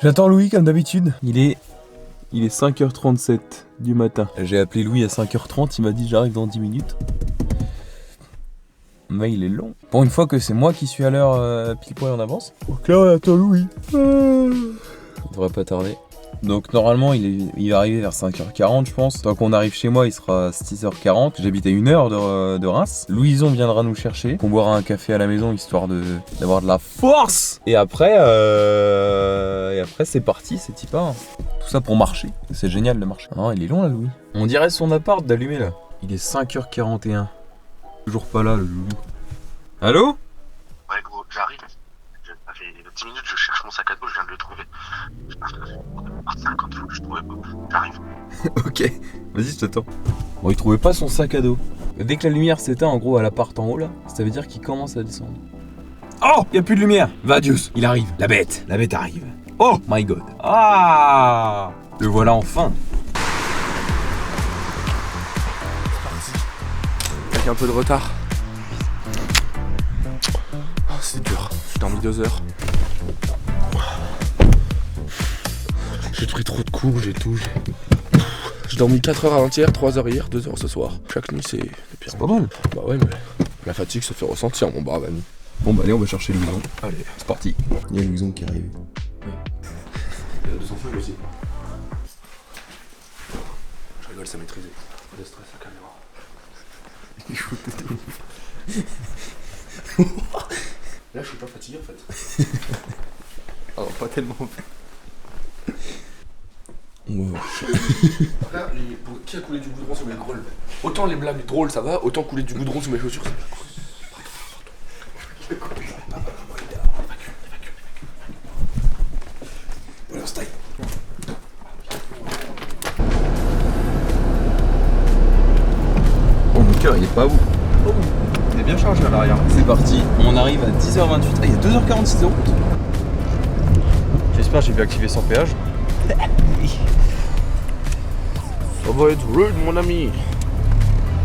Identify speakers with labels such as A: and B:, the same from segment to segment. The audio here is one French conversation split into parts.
A: J'attends Louis comme d'habitude. Il est 5h37 du matin. J'ai appelé Louis à 5h30, il m'a dit j'arrive dans 10 minutes. Mais il est long. Pour une fois que c'est moi qui suis à l'heure pile poil en avance. Donc là on attend Louis. Il devrait pas tarder. Donc normalement il va arriver vers 5h40 je pense. Tant qu'on arrive chez moi il sera 6h40. J'habite à 1 heure de Reims. Louison viendra nous chercher. On boira un café à la maison histoire d'avoir de la force. Et après c'est parti, c'est type hein. Tout ça pour marcher. C'est génial de marcher. Ah, il est long là Louis. On dirait son appart d'allumer là. Il est 5h41. Toujours pas là le loulou. Allô?
B: Ouais gros, j'arrive. Ça fait 10 minutes, je cherche mon sac à dos, je viens de le trouver. Je pense que c'est 50 fois que je trouvais pas. J'arrive.
A: Ok, vas-y je t'attends. Bon il trouvait pas son sac à dos. Dès que la lumière s'éteint en gros à l'appart en haut là, ça veut dire qu'il commence à descendre. Oh, y a plus de lumière. Va Dios, il arrive. La bête arrive. Oh my god. Ah, le voilà enfin.
C: Avec un peu de retard. Oh, c'est dur, j'ai dormi 2 heures. J'ai pris trop de coups, j'ai tout. J'ai dormi 4 heures avant-hier, 3 heures hier, 2 heures ce soir. Chaque nuit c'est pire.
A: C'est pas mal.
C: Bah ouais mais la fatigue se fait ressentir mon brave ami.
A: Bon bah allez on va chercher Louison.
C: Allez,
A: C'est parti. Il y a Louison qui arrive.
C: il y a 200 feuilles aussi. Je rigole, ça maîtrisé. Pas de stress la caméra. Il fout tout. Là je suis pas fatigué en fait. Alors pas tellement en fait.
A: Wow.
C: Là, qui a coulé du goudron sur mes grolles? Autant les blagues drôles ça va, autant couler du goudron sur mes chaussures ça va. Voilà, style.
A: Oh mon cœur il est pas à vous.
C: Oh, il est bien chargé à l'arrière.
A: C'est parti, on arrive à 10h28. Ah il y a 2h46 de route.
C: J'espère que j'ai bien activé sans péage. Ça va être rude mon ami.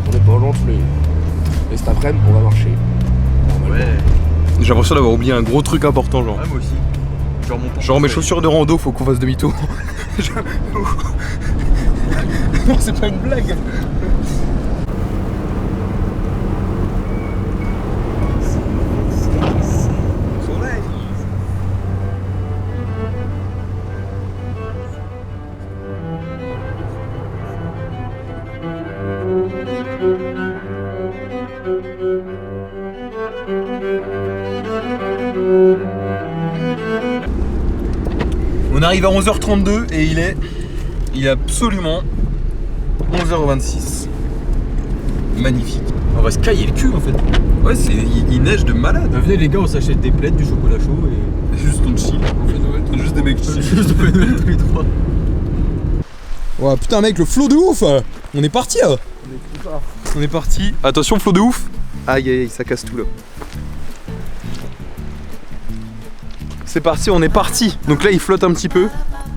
C: On est pas loin tous les... Et cet après-midi on va marcher.
B: Ouais.
A: J'ai l'impression d'avoir oublié un gros truc important genre.
B: Ouais, moi aussi.
A: Genre mes chaussures de rando, faut qu'on fasse demi-tour. Non c'est pas une blague. On arrive à 11h32 et il est absolument 11h26. Magnifique. On va se cailler le cul en fait. Ouais, il neige de malade.
D: Venez les gars, on s'achète des plaids, du chocolat chaud et...
A: Juste on chill.
D: On fait Noël.
A: Juste des mecs chill.
D: Juste on fait Noël tous les trois.
A: Ouais putain mec, le flot de ouf. On est parti là. On est parti. Attention flot de ouf. Aïe aïe aïe, ça casse tout là. C'est parti, on est parti. Donc là il flotte un petit peu.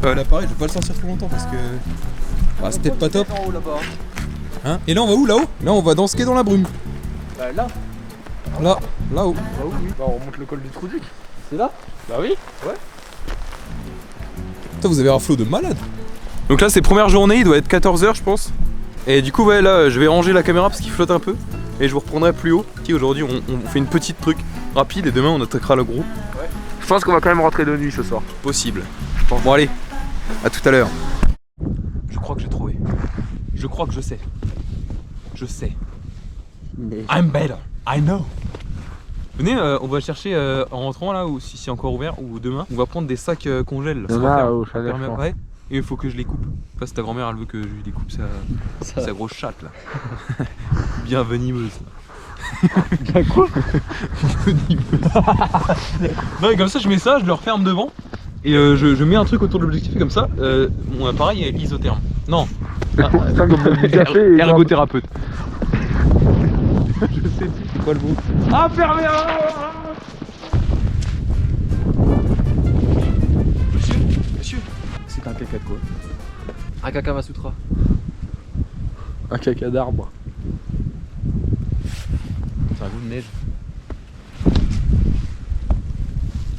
A: Là pareil, je vais pas le sortir trop longtemps parce que... Ah, c'est peut-être pas top.
D: En haut là-bas.
A: Hein? Et là on va où là-haut? Là on va dans ce qu'est dans la brume.
D: Bah là.
A: Là-haut.
D: Bah où oui.
C: Bah on remonte le col du Trou-Duc.
D: C'est là?
C: Bah oui.
A: Putain, vous avez un flot de malade. Donc là c'est première journée, il doit être 14h je pense. Et du coup ouais là je vais ranger la caméra parce qu'il flotte un peu. Et je vous reprendrai plus haut. Aujourd'hui on fait une petite truc rapide et demain on attaquera le gros.
C: Je pense qu'on va quand même rentrer de nuit ce soir.
A: Possible. Bon allez, à tout à l'heure. Je crois que j'ai trouvé. Je crois que je sais. Je sais. I'm better. I know. Venez, on va chercher en rentrant là, ou si c'est encore ouvert, ou demain, on va prendre des sacs congèles.
D: Demain au chalet.
A: Ouais. Et il faut que je les coupe. Enfin, si ta grand-mère elle veut que je lui découpe sa grosse chatte là. Bien venimeuse.
D: Bien quoi?
A: Non mais comme ça je mets ça, je le referme devant. Et je mets un truc autour de l'objectif et comme ça, mon appareil est isotherme. Non. Ergothérapeute. Je sais plus c'est quoi le mot. Ah fermé. Monsieur.
D: C'est un caca de quoi? Un caca Masutra.
C: Un caca d'arbre.
A: C'est un goût de neige.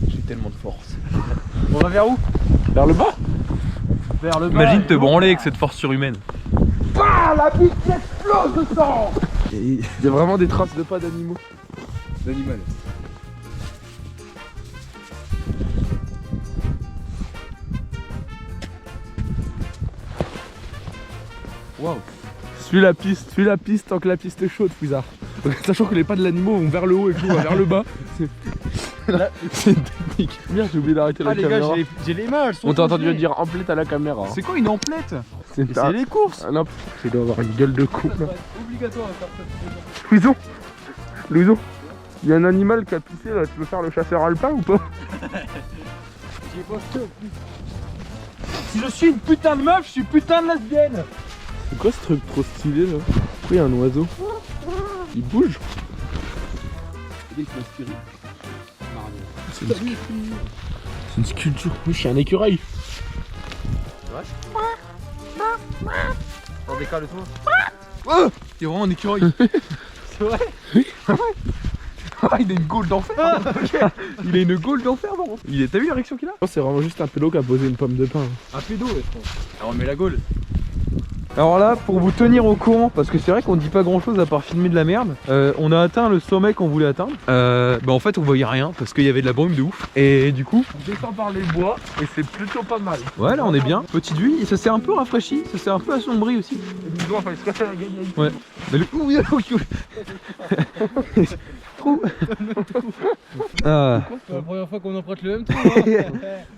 A: J'ai tellement de force.
D: On va vers où?
C: Vers le bas.
D: Vers le bas.
A: Imagine te branler avec cette force surhumaine.
C: Ah, la piste explose de sang. Il y a vraiment des traces de pas d'animaux.
A: D'animal.
C: Waouh. Suis la piste tant que la piste est chaude, Fouizard. Sachant que les pas de l'animal vont vers le haut et que nous on va vers le bas. C'est une technique. Merde, j'ai oublié d'arrêter la caméra.
D: Ah les gars, j'ai les mains, elles sont
C: On t'a entendu
D: congelées.
C: dire emplette à la caméra.
D: C'est quoi une emplette?
C: C'est
D: C'est les courses.
C: un il doit avoir une gueule de con.
D: Ça doit être obligatoire à faire ça.
C: Louison, il y a un animal qui a pissé là, tu veux faire le chasseur alpin ou pas?
D: J'y ai posté en plus. Si je suis une putain de meuf, je suis putain de lesbienne.
C: C'est quoi ce truc trop stylé là? Pourquoi il y a un oiseau? Il bouge. C'est une sculpture. Oui, je suis un écureuil.
D: On décale toi.
A: Oh, t'es vraiment un écureuil.
D: C'est vrai?
A: Ah, il a une gaule d'enfer. Il a une gaule d'enfer, par contre. T'as vu l'érection qu'il a?
C: C'est vraiment juste un pédo qui a posé une pomme de pin.
D: Un pédo, ouais. Alors on met la gaule.
A: Alors là, pour vous tenir au courant, parce que c'est vrai qu'on dit pas grand chose à part filmer de la merde, on a atteint le sommet qu'on voulait atteindre. Bah en fait on voyait rien parce qu'il y avait de la brume de ouf. Et du coup,
C: On descend par les bois et c'est plutôt pas mal.
A: ouais là on est bien. Petite vue, et ça s'est un peu rafraîchi, ça s'est un peu assombri aussi.
C: Et nous, on va se casser la gueule.
A: Ouais. Mais le... Ouh, Trou. Ah.
D: C'est la première fois qu'on emprunte le même tour.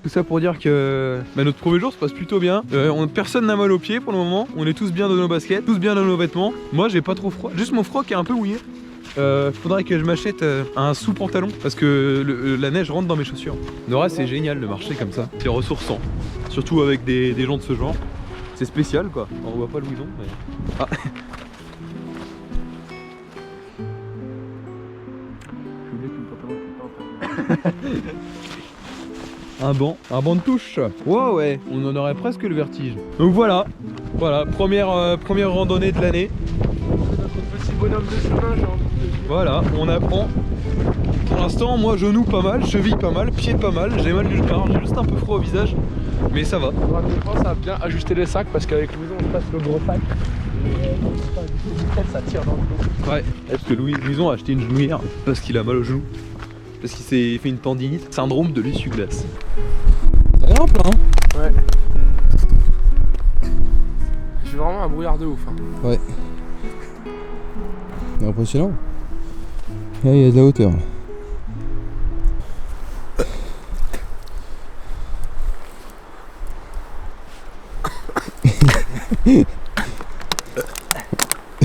A: Tout ça pour dire que notre premier jour se passe plutôt bien. Personne n'a mal aux pieds pour le moment. On est tous bien dans nos baskets, tous bien dans nos vêtements. Moi j'ai pas trop froid. Juste mon froc est un peu mouillé. Faudrait que je m'achète un sous-pantalon parce que la neige rentre dans mes chaussures. Nora, c'est génial de marcher comme ça. C'est ressourçant. Surtout avec des gens de ce genre. C'est spécial quoi. On voit pas Louison mais... Ah. Un banc de touche. Wow, ouais, on en aurait presque le vertige. Donc voilà, première randonnée de l'année.
C: Notre petit bonhomme de chemin, j'ai envie de dire.
A: Voilà, on apprend. Pour l'instant, moi je noue pas mal, cheville pas mal, pied pas mal, j'ai mal nulle part, j'ai juste un peu froid au visage, mais ça va.
C: On pense à bien ajuster les sacs parce qu'avec Louison on passe le gros sac. Et ça tire dans le dos.
A: Ouais, parce que Louison a acheté une genouillère parce qu'il a mal au genou. Parce qu'il s'est fait une tendinite, syndrome de l'essuie-glace. Ça vient en plein, hein.
C: Ouais. Je suis vraiment un brouillard de ouf. Hein.
A: Ouais. Impressionnant. Là, il y a de la hauteur.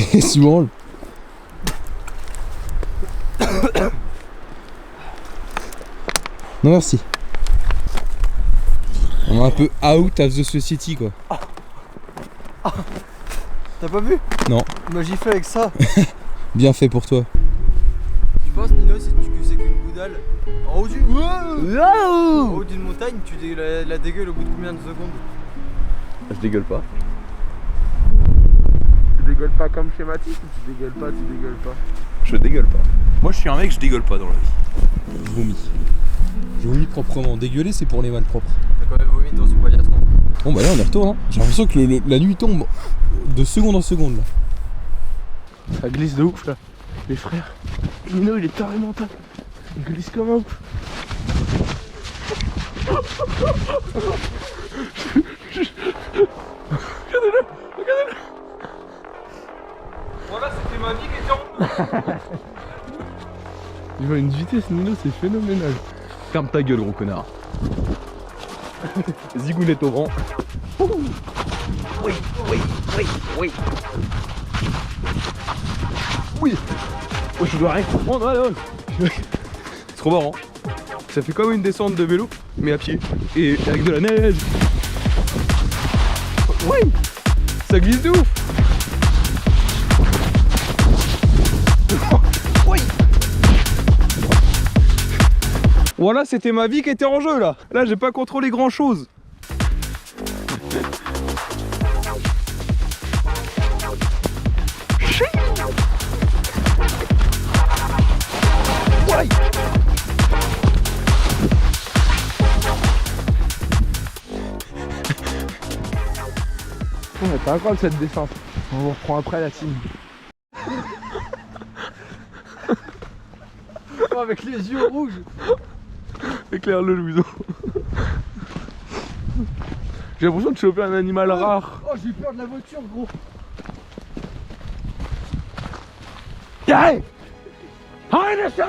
A: C'est drôle. Non merci. On est un peu out of the society quoi.
D: T'as pas vu?
A: Non.
D: Il m'a giflé avec ça.
A: Bien fait pour toi.
D: Tu penses Nino c'est qu'une goudale en haut d'une montagne, tu la dégueules au bout de combien de secondes?
A: Je dégueule pas.
C: Tu dégueules pas comme chez Mathis ou tu dégueules pas, tu dégueules pas?
A: Je dégueule pas. Moi je suis un mec, je dégueule pas dans la vie. Je vomis. Je vomis proprement. Dégueuler c'est pour les malpropres.
D: T'as quand même vomi dans ce paillasson.
A: Bon bah là on y retourne. Hein. J'ai l'impression que la nuit tombe de seconde en seconde là.
C: Ça glisse de ouf là. Les frères. Nino il est taré mental. Il glisse comme un ouf. Regardez-le. Regardez-le.
A: Voilà, c'était ma vie qui était en
C: Il va à une vitesse Nino, c'est phénoménal.
A: Ferme ta gueule gros connard. Zigounette au vent. Oui. Oui, je dois rien comprendre, allez. C'est trop marrant. Ça fait comme une descente de vélo, mais à pied. Et avec de la neige. Oui. Ça glisse de ouf. Oui. Voilà, c'était ma vie qui était en jeu là. Là, j'ai pas contrôlé grand chose.
C: C'est incroyable cette descente. On vous reprend après la team.
D: Oh, avec les yeux rouges.
C: Éclaire-le, Louison. J'ai l'impression de choper un animal rare.
D: Oh, j'ai eu peur de la voiture, gros.
C: Yay! Arrête ça!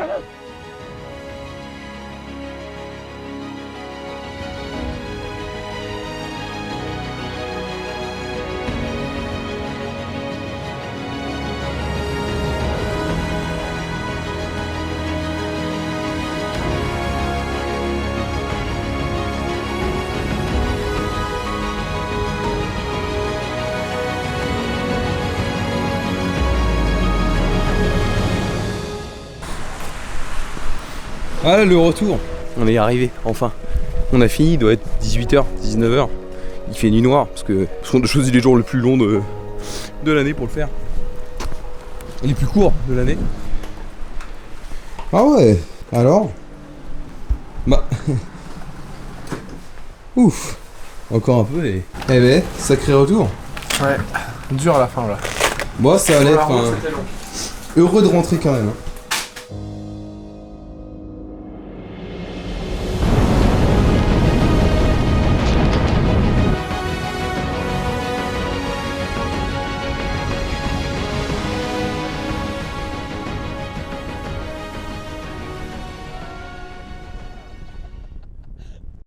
A: Voilà le retour. On est arrivé, enfin. On a fini, il doit être 18h, 19h. Il fait nuit noire parce que on a choisi les jours les plus longs de l'année pour le faire. Et les plus courts de l'année.
E: Ah ouais, alors? Bah. Ouf. Encore un peu et. Eh ben, sacré retour.
C: Ouais, dur à la fin là.
E: Moi ça allait être heureux de rentrer quand même. Hein.